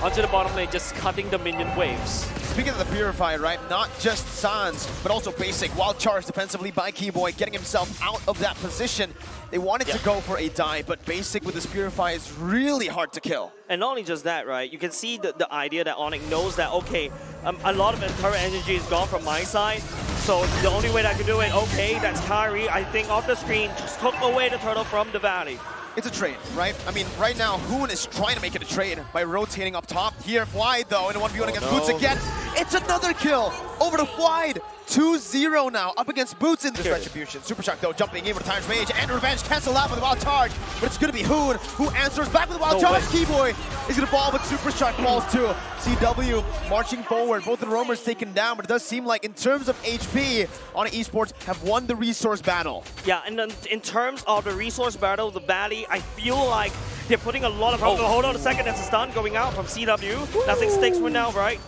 onto the bottom lane, just cutting the minion waves. Speaking of the Purify, right, not just Sans, but also Basic. Wild charge defensively by Keyboy, getting himself out of that position. They wanted to go for a dive, but Basic with this Purify is really hard to kill. And not only just that, right, you can see the idea that Onic knows that, okay, a lot of turret energy is gone from my side, so the only way that I can do it, okay, that's Kyrie, I think, off the screen, just took away the turtle from the valley. It's a trade, right? I mean, right now, Hoon is trying to make it a trade by rotating up top. Here, Fwide, though, in a 1v1 against Boots again. It's another kill over to Fwide. 2-0 now, up against Boots in this Retribution. Super Shock, though, jumping in with a Time's Rage and Revenge. Cancel out with a Wild Charge, but it's going to be Hoon who answers back with a Wild Charge. Keyboy is going to fall, but Super Shock falls too. CW marching forward. Both of the roamers taken down, but it does seem like in terms of HP, Onic Esports have won the resource battle. Yeah, and then in terms of the resource battle, the Valley, I feel like they're putting a lot of pressure. Hold on a second, that's a stun going out from CW. Nothing sticks for now, right?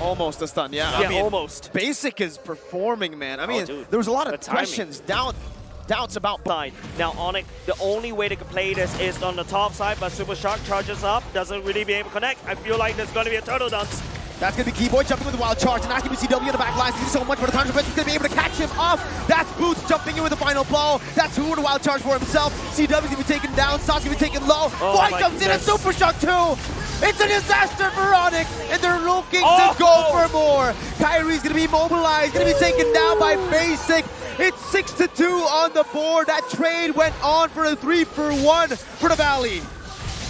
Almost a stun, yeah. Yeah, I mean, almost. Basic is performing, man. I mean, there was a lot of questions, doubts about side. Now Onic, the only way they can play this is on the top side, but Super Shock charges up, doesn't really be able to connect. I feel like there's going to be a turtle dance. That's going to be Keyboy jumping with the Wild Charge, and not going to be CW in the back line. So much for the time defense. He's going to be able to catch him off. That's Boots jumping in with the final blow. That's who with a Wild Charge for himself. CW's going to be taken down. Sauce going to be taken low. White comes in and Super Shock too. It's a disaster for Onic, and they're looking to go for more. Kyrie's going to be mobilized, going to be taken down by Basic. It's 6-2 on the board. That trade went on for a 3-for-1 for the Valley.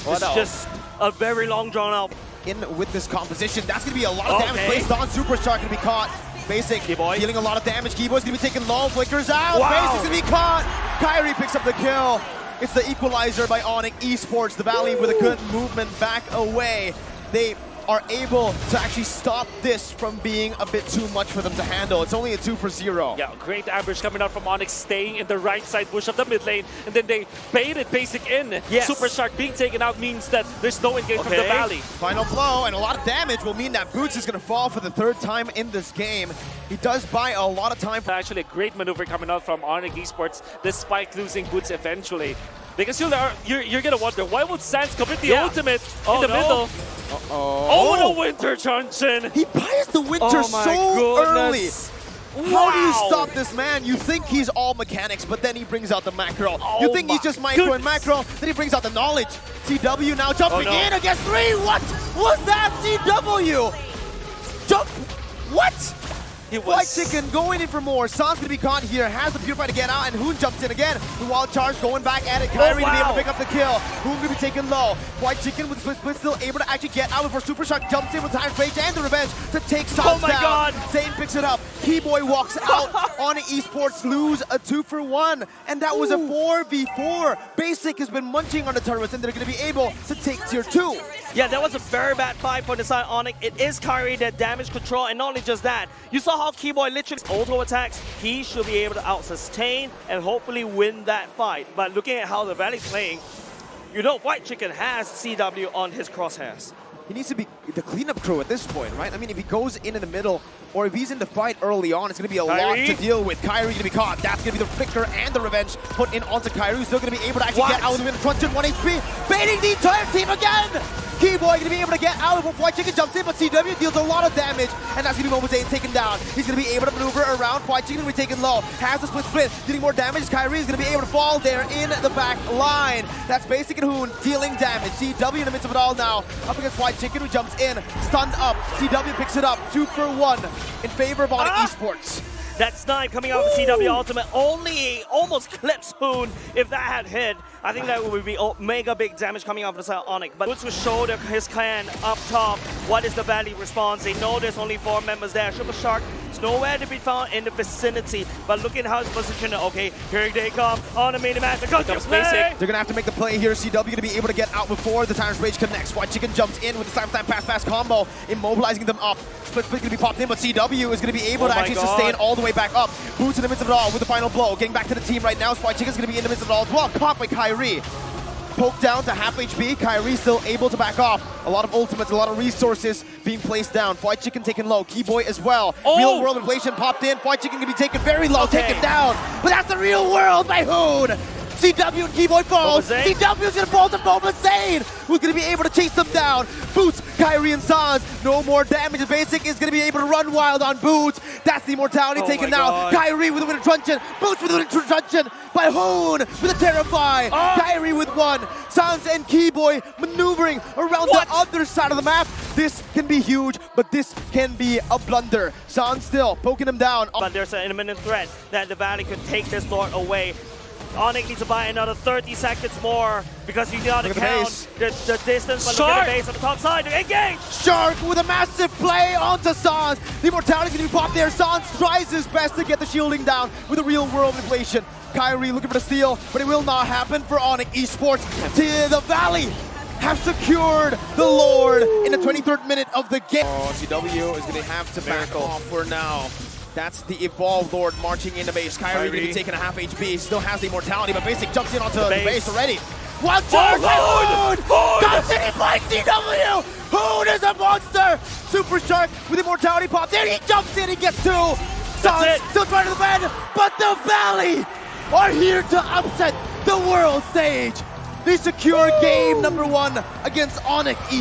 It's just a very long drawn out. In with this composition, that's going to be a lot of damage placed on Super Shock. Going to be caught. Basic dealing a lot of damage. Keyboy's going to be taken low. Flickers out. Basic's going to be caught. Kyrie picks up the kill. It's the equalizer by Onic Esports. The Valley with a good movement back away. They are able to actually stop this from being a bit too much for them to handle. It's only a 2-for-0. Yeah, great ambush coming out from Onic, staying in the right side bush of the mid lane, and then they baited Basic in. Super Shark being taken out means that there's no engage from the Valley. Final blow, and a lot of damage will mean that Boots is going to fall for the third time in this game. He does buy a lot of time. Actually, a great maneuver coming out from Onic Esports, despite losing Boots eventually. Because you're going to wonder, why would Sans commit the ultimate in the middle? Oh, the Winter Junction! He buys the Winter so early. How do you stop this man? You think he's all mechanics, but then he brings out the macro. You think he's just micro and macro, then he brings out the knowledge. CW now jumping in against 3. What was that? CW! Jump! What? White Chicken going in for more. Sans going to be caught here. Has the Purify to get out, and Hoon jumps in again. The Wild Charge going back at it. Kyrie to be able to pick up the kill. Hoon going to be taken low. White Chicken with split still able to actually get out before Super Shock jumps in with Time's Rage and the Revenge to take Sans down. Zane picks it up. Keyboy walks out. Onic Esports lose a 2-for-1, and that was a 4v4. Basic has been munching on the turrets, and they're going to be able to take tier 2. Yeah, that was a very bad fight for the side Onic. It is Kyrie that damage control, and not only just that, you saw how Keyboy literally auto attacks. He should be able to out-sustain and hopefully win that fight. But looking at how the Valley's playing, you know White Chicken has CW on his crosshairs. He needs to be the cleanup crew at this point, right? I mean, if he goes in the middle, or if he's in the fight early on, it's going to be a lot to deal with. Kyrie going to be caught. That's going to be the Flicker and the Revenge put in onto Kyrie. Still going to be able to actually get out of the front to 1 HP. Baiting the entire team again! Keyboy going to be able to get out of it. White Chicken jumps in, but CW deals a lot of damage. And that's going to be Mobazane taken down. He's going to be able to maneuver around. White Chicken going to be taken low. Has the split, getting more damage. Kyrie is going to be able to fall there in the back line. That's Basic and Hoon dealing damage. CW in the midst of it all now. Up against White Chicken, who jumps in. Stunned up. CW picks it up. 2-for-1 in favor of Onic Esports. That snipe coming out of the CW ultimate only almost clips Hoon. If that had hit, I think that would be mega big damage coming out of the side of Onic. But Boots will show his clan up top. What is the Valley response? They know there's only 4 members there. Super Shark is nowhere to be found in the vicinity. But look at how it's positioned. Okay, here they come on the main map. They're going to have to make the play here. CW going to be able to get out before the Time's Rage connects. White Chicken jumps in with the slam fast combo, immobilizing them up. Split going to be popped in, but CW is going to be able to actually sustain all the way back up. Boots in the midst of it all with the final blow. Getting back to the team right now. White Chicken's going to be in the midst of it all as well. Caught by Kyrie. Poked down to half HP. Kyrie still able to back off. A lot of ultimates, a lot of resources being placed down. White Chicken taken low. Keyboy as well. Real world inflation popped in. White Chicken going to be taken very low, taken down. But that's the real world by Hoon. CW and Keyboy falls. CW is going to fall to Mobazane, who's going to be able to chase them down. Boots Kyrie and Sans, no more damage. Basic is going to be able to run wild on Boots. That's the immortality taken now. Kyrie with a winter truncheon. Boots with a winter truncheon. By Hoon with a Terrify. Kyrie with one. Sans and Keyboy maneuvering around the other side of the map. This can be huge, but this can be a blunder. Sans still poking him down. But there's an imminent threat that the Valley could take this Lord away. Onic needs to buy another 30 seconds more because you gotta count the distance, but look at the base on the top side. Engage! Shark with a massive play onto Sans. The immortality can be popped there. Sans tries his best to get the shielding down with a real world inflation. Kyrie looking for the steal, but it will not happen for Onic Esports. The Valley have secured the Lord in the 23rd minute of the game. CW is going to have to back off for now. That's the Evolved Lord marching into base. Kyrie going to be taking a half HP. Still has the immortality, but Basic jumps in onto the base already. One charge! Comes in, he blinks CW! Hoon is a monster! Super Shark with immortality pop. There he jumps in, he gets two. Sans still trying to the bend, but the Valley are here to upset the world stage. They secure game number 1 against Onic Esports.